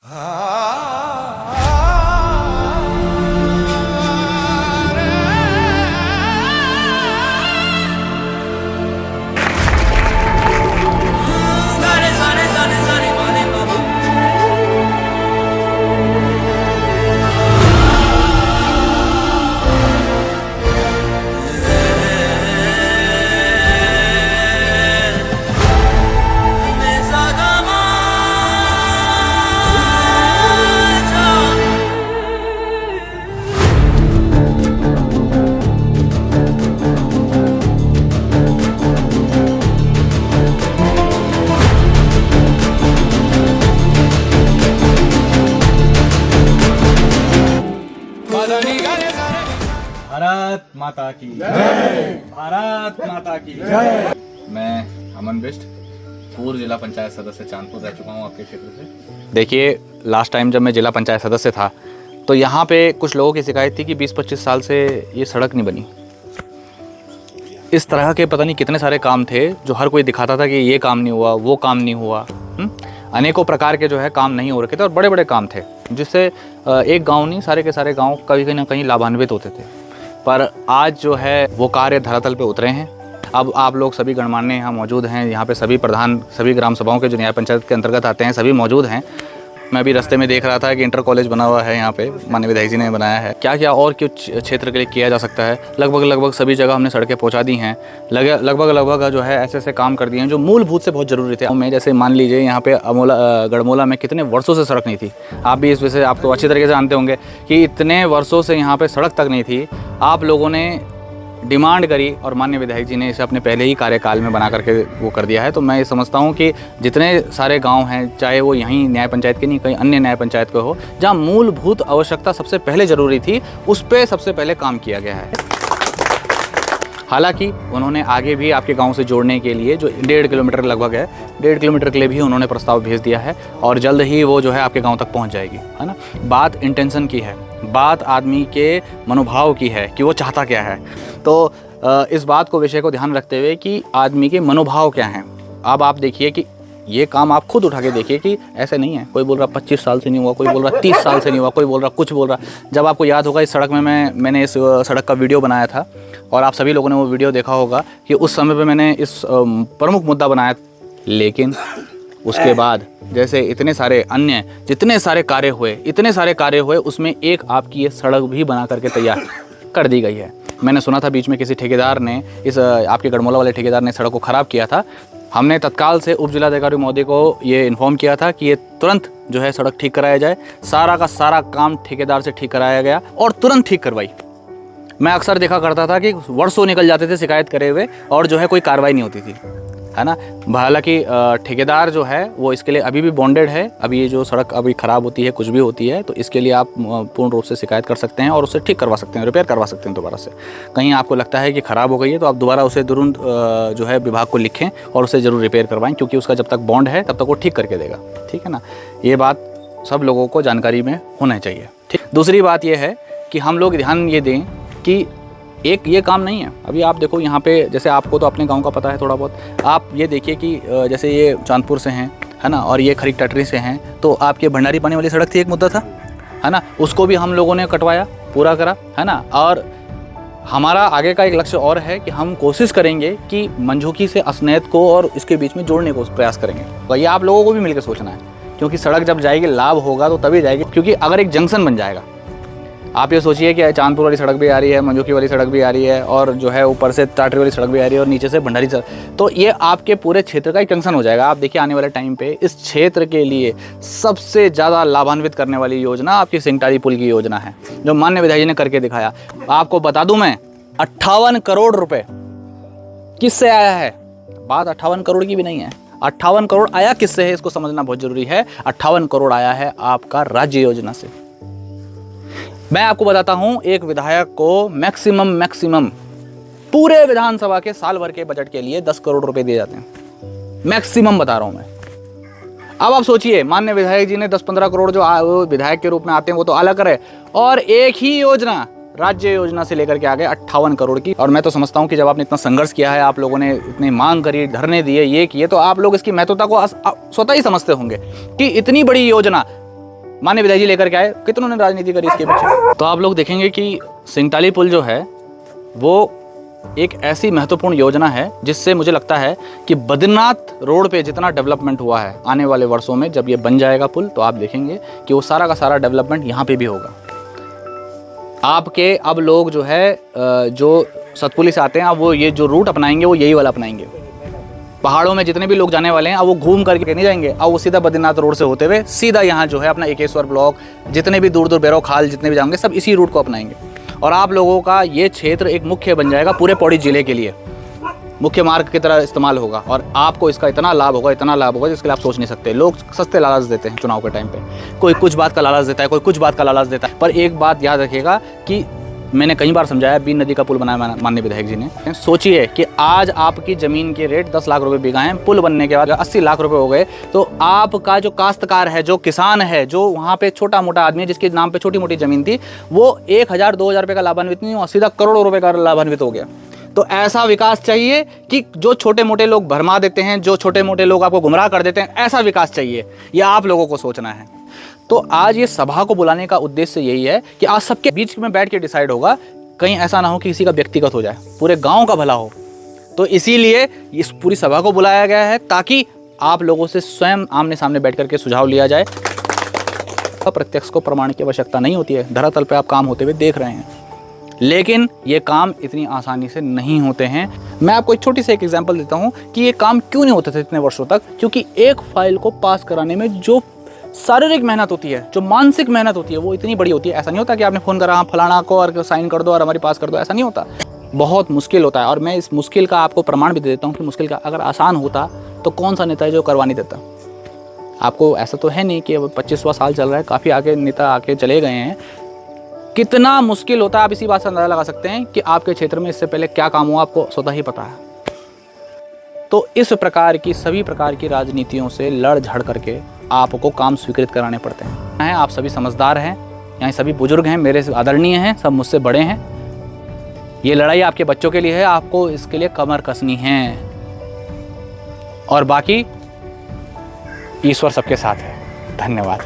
भारत माता की जय। भारत माता की जय। मैं अमन बिष्ट, पूर्व जिला पंचायत सदस्य चांदपुर रह चुका हूँ आपके क्षेत्र से। देखिए, लास्ट टाइम जब मैं जिला पंचायत सदस्य था तो यहाँ पे कुछ लोगों की शिकायत थी कि 20-25 साल से ये सड़क नहीं बनी। इस तरह के पता नहीं कितने सारे काम थे जो हर कोई दिखाता था कि ये काम नहीं हुआ, वो काम नहीं हुआ। अनेकों प्रकार के जो है काम नहीं हो रखे थे और बड़े बड़े काम थे जिससे एक गांव नहीं, सारे के सारे गांव कहीं ना कहीं लाभान्वित होते थे। पर आज जो है वो कार्य धरातल पे उतरे हैं। अब आप लोग सभी गणमान्य यहाँ मौजूद हैं, यहाँ पे सभी प्रधान, सभी ग्राम सभाओं के जो न्याय पंचायत के अंतर्गत आते हैं सभी मौजूद हैं। मैं अभी रास्ते में देख रहा था कि इंटर कॉलेज बना हुआ है यहाँ पे, माननीय विधायक जी ने बनाया है। क्या क्या और कुछ क्षेत्र के लिए किया जा सकता है, लगभग सभी जगह हमने सड़कें पहुँचा दी हैं। लगभग जो है ऐसे काम कर दिए हैं जो मूलभूत से बहुत ज़रूरी थे। मैं जैसे मान लीजिए यहाँ पे गढ़मोला में कितने वर्षों से सड़क नहीं थी। आप भी इस विषय आप तो अच्छी तरीके से जानते होंगे कि इतने वर्षों से यहाँ पे सड़क तक नहीं थी। आप लोगों ने डिमांड करी और माननीय विधायक जी ने इसे अपने पहले ही कार्यकाल में बना करके वो कर दिया है। तो मैं ये समझता हूँ कि जितने सारे गांव हैं, चाहे वो यहीं न्याय पंचायत के नहीं कहीं अन्य न्याय पंचायत के हो, जहाँ मूलभूत आवश्यकता सबसे पहले ज़रूरी थी, उस पर सबसे पहले काम किया गया है। हालांकि उन्होंने आगे भी आपके गांव से जोड़ने के लिए जो 1.5 किलोमीटर लगभग है, 1.5 किलोमीटर के लिए भी उन्होंने प्रस्ताव भेज दिया है और जल्द ही वो जो है आपके गांव तक पहुंच जाएगी, है ना। बात इंटेंशन की है, बात आदमी के मनोभाव की है कि वो चाहता क्या है। तो इस बात को, विषय को ध्यान रखते हुए कि आदमी के मनोभाव क्या हैं। अब आप देखिए कि ये काम आप खुद उठा के देखिए कि ऐसे नहीं है। कोई बोल रहा 25 साल से नहीं हुआ, कोई बोल रहा 30 साल से नहीं हुआ, कोई बोल रहा कुछ बोल रहा। जब आपको याद होगा, इस सड़क में मैंने इस सड़क का वीडियो बनाया था और आप सभी लोगों ने वो वीडियो देखा होगा कि उस समय पे मैंने इस प्रमुख मुद्दा बनाया। लेकिन उसके बाद जैसे इतने सारे अन्य जितने सारे कार्य हुए, उसमें एक आपकी ये सड़क भी बना करके तैयार कर दी गई है। मैंने सुना था बीच में किसी ठेकेदार ने, इस आपके गढ़मोला वाले ठेकेदार ने सड़क को ख़राब किया था। हमने तत्काल से उप जिलाधिकारी महोदय को ये इन्फॉर्म किया था कि ये तुरंत जो है सड़क ठीक कराया जाए। सारा का सारा काम ठेकेदार से ठीक कराया गया और तुरंत ठीक करवाई। मैं अक्सर देखा करता था कि वर्षों निकल जाते थे शिकायत करे हुए और जो है कोई कार्रवाई नहीं होती थी, है ना। हालांकि ठेकेदार जो है वो इसके लिए अभी भी बॉन्डेड है। अभी ये जो सड़क अभी ख़राब होती है, कुछ भी होती है, तो इसके लिए आप पूर्ण रूप से शिकायत कर सकते हैं और उसे ठीक करवा सकते हैं, रिपेयर करवा सकते हैं दोबारा से। कहीं आपको लगता है कि ख़राब हो गई है तो आप दोबारा उसे तुरंत जो है विभाग को लिखें और उसे ज़रूर रिपेयर करवाएं, क्योंकि उसका जब तक बॉन्ड है तब तक वो ठीक करके देगा, ठीक है ना। ये बात सब लोगों को जानकारी में होना चाहिए, ठीक। दूसरी बात यह है कि हम लोग ध्यान ये दें कि एक ये काम नहीं है। अभी आप देखो यहाँ पे, जैसे आपको तो अपने गांव का पता है थोड़ा बहुत, आप ये देखिए कि जैसे ये चांदपुर से हैं, है ना, और ये खरीक टटरी से हैं, तो आपके भंडारी पानी वाली सड़क थी, एक मुद्दा था, है ना, उसको भी हम लोगों ने कटवाया, पूरा करा, है ना। और हमारा आगे का एक लक्ष्य और है कि हम कोशिश करेंगे कि मंझोकी से असनैत को और इसके बीच में जोड़ने को प्रयास करेंगे। तो ये आप लोगों को भी मिलकर सोचना है, क्योंकि सड़क जब जाएगी, लाभ होगा तो तभी जाएगी। क्योंकि अगर एक जंक्शन बन जाएगा, आप ये सोचिए कि चांदपुर वाली सड़क भी आ रही है, मंझोकी वाली सड़क भी आ रही है और जो है ऊपर से टाटरी वाली सड़क भी आ रही है और नीचे से भंडारी सड़क, तो ये आपके पूरे क्षेत्र का एक जंक्शन हो जाएगा। आप देखिए आने वाले टाइम पे इस क्षेत्र के लिए सबसे ज़्यादा लाभान्वित करने वाली योजना आपकी सिंगटारी पुल की योजना है, जो माननीय विधायक जी ने करके दिखाया। आपको बता दूं मैं, 58 करोड़ रुपए किससे आया है। बात 58 करोड़ की भी नहीं है। 58 करोड़ आया किससे है, इसको समझना बहुत जरूरी है। 58 करोड़ आया है आपका राज्य योजना से। मैं आपको बताता हूं, एक विधायक को मैक्सिमम पूरे विधानसभा के साल भर के बजट के लिए 10 करोड़ रुपए दिए जाते हैं। मैक्सिमम बता रहा हूं मैं। अब आप सोचिए, माननीय विधायक जी ने 10-15 करोड़ जो विधायक के रूप में आते हैं वो तो अलग है, और एक ही योजना राज्य योजना से लेकर के आ गए 58 करोड़ की। और मैं तो समझता हूं कि जब आपने इतना संघर्ष किया है, आप लोगों ने इतनी मांग करी, धरने दिए, ये किए, तो आप लोग इसकी महत्वता को स्वतः ही समझते होंगे कि इतनी बड़ी योजना माननीय विधायक जी लेकर के आए, कितनों ने राजनीति करी इसके पीछे। तो आप लोग देखेंगे कि सिंगटाली पुल जो है वो एक ऐसी महत्वपूर्ण योजना है जिससे मुझे लगता है कि बद्रीनाथ रोड पे जितना डेवलपमेंट हुआ है आने वाले वर्षों में, जब ये बन जाएगा पुल, तो आप देखेंगे कि वो सारा का सारा डेवलपमेंट यहाँ पे भी होगा। आपके अब लोग जो है जो सतपुली से आते हैं, अब वो ये जो रूट अपनाएंगे वो यही वाला अपनाएंगे। पहाड़ों में जितने भी लोग जाने वाले हैं अब वो घूम करके नहीं जाएंगे, अब वो सीधा बद्रीनाथ रोड से होते हुए सीधा यहाँ जो है अपना एकेश्वर ब्लॉक, जितने भी दूर दूर बैरो खाल जितने भी जाएंगे सब इसी रूट को अपनाएंगे। और आप लोगों का ये क्षेत्र एक मुख्य बन जाएगा पूरे पौड़ी जिले के लिए, मुख्य मार्ग की तरह इस्तेमाल होगा और आपको इसका इतना लाभ होगा जिसके लिए आप सोच नहीं सकते। लोग सस्ते लालच देते हैं चुनाव के टाइम पे, कोई कुछ बात का लालच देता है, कोई कुछ बात का लालच देता है। पर एक बात याद रखिएगा कि मैंने कई बार समझाया, बीन नदी का पुल बनाया माननीय विधायक जी ने। सोचिए कि आज आपकी ज़मीन के रेट 10 लाख रुपए बिका हैं, पुल बनने के बाद 80 लाख रुपए हो गए, तो आपका जो काश्तकार है, जो किसान है, जो वहाँ पे छोटा मोटा आदमी है जिसके नाम पे छोटी मोटी ज़मीन थी, वो 1000-2000 रुपये का लाभान्वित नहीं हुआ, सीधा करोड़ों रुपये का लाभान्वित हो गया। तो ऐसा विकास चाहिए कि जो छोटे मोटे लोग भरमा देते हैं, जो छोटे मोटे लोग आपको गुमराह कर देते हैं, ऐसा विकास चाहिए। यह आप लोगों को सोचना है। तो आज ये सभा को बुलाने का उद्देश्य यही है कि आज सबके बीच में बैठ के डिसाइड होगा, कहीं ऐसा ना हो कि किसी का व्यक्तिगत हो जाए, पूरे गांव का भला हो। तो इसीलिए इस पूरी सभा को बुलाया गया है ताकि आप लोगों से स्वयं आमने सामने बैठ करके सुझाव लिया जाए। प्रत्यक्ष को प्रमाण की आवश्यकता नहीं होती है, धरातल पर आप काम होते हुए देख रहे हैं, लेकिन ये काम इतनी आसानी से नहीं होते हैं। मैं आपको एक छोटी सी एक एग्जांपल देता हूँ कि ये काम क्यों नहीं होते थे इतने वर्षों तक। क्योंकि एक फाइल को पास कराने में जो शारीरिक मेहनत होती है, जो मानसिक मेहनत होती है, वो इतनी बड़ी होती है। ऐसा नहीं होता कि आपने फ़ोन करा, हाँ फलाना को और साइन कर दो और हमारी पास कर दो, ऐसा नहीं होता। बहुत मुश्किल होता है। और मैं इस मुश्किल का आपको प्रमाण भी दे देता हूँ कि मुश्किल का अगर आसान होता तो कौन सा नेता है जो करवा नहीं देता। आपको ऐसा तो है नहीं कि अब 25वां साल चल रहा है, काफ़ी आगे नेता आके चले गए हैं। कितना मुश्किल होता है आप इसी बात से अंदाज़ा लगा सकते हैं कि आपके क्षेत्र में इससे पहले क्या काम हुआ आपको स्वतः ही पता है। तो इस प्रकार की सभी प्रकार की राजनीतियों से लड़ झड़ करके आपको काम स्वीकृत कराने पड़ते हैं। आप सभी समझदार हैं, यहाँ सभी बुजुर्ग हैं, मेरे से आदरणीय हैं, सब मुझसे बड़े हैं। ये लड़ाई आपके बच्चों के लिए है, आपको इसके लिए कमर कसनी है और बाकी ईश्वर सबके साथ है। धन्यवाद।